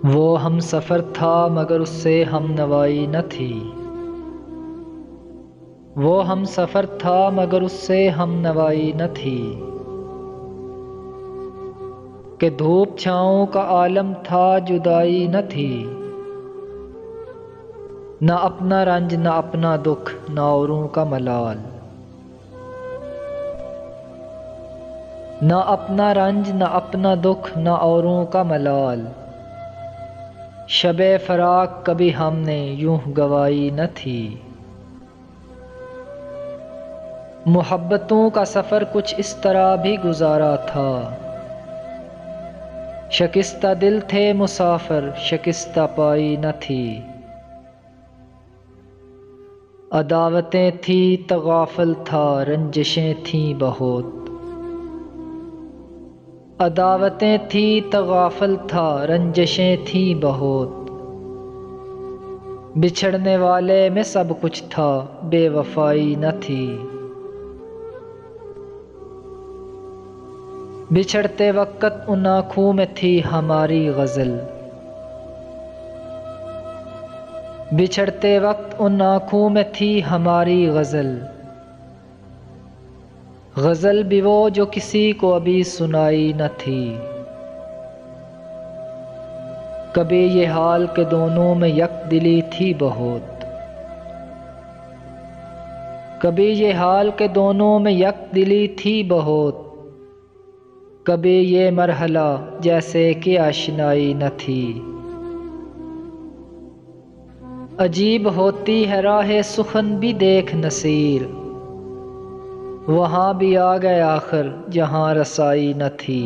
وہ ہم سفر تھا مگر اس سے ہم نوائی نہ تھی، وہ ہم سفر تھا مگر اس سے ہم نوائی نہ تھی، کہ دھوپ چھاؤں کا عالم تھا جدائی نہ تھی، نہ اپنا رنج نہ اپنا دکھ نہ اوروں کا ملال، نہ اپنا رنج نہ اپنا دکھ نہ اوروں کا ملال، شب فراق کبھی ہم نے یوں گوائی نہ تھی، محبتوں کا سفر کچھ اس طرح بھی گزارا تھا، شکستہ دل تھے مسافر شکستہ پائی نہ تھی، عداوتیں تھی تغافل تھا رنجشیں تھیں بہت، عداوتیں تھی تغافل تھا رنجشیں تھیں بہت، بچھڑنے والے میں سب کچھ تھا بے وفائی نہ تھی، بچھڑتے وقت ان آنکھوں میں تھی ہماری غزل، بچھڑتے وقت ان آنکھوں میں تھی ہماری غزل، غزل بھی وہ جو کسی کو ابھی سنائی نہ تھی، کبھی یہ حال کہ دونوں میں یک دلی تھی بہت، کبھی یہ حال کہ دونوں میں یک دلی تھی بہت، کبھی یہ مرحلہ جیسے کہ آشنائی نہ تھی، عجیب ہوتی ہے راہ سخن بھی دیکھ نصیر، وہاں بھی آ گئے آخر جہاں رسائی نہ تھی،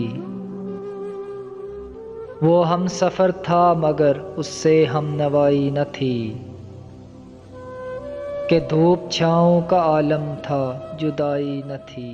وہ ہم سفر تھا مگر اس سے ہم نوائی نہ تھی، کہ دھوپ چھاؤں کا عالم تھا جدائی نہ تھی۔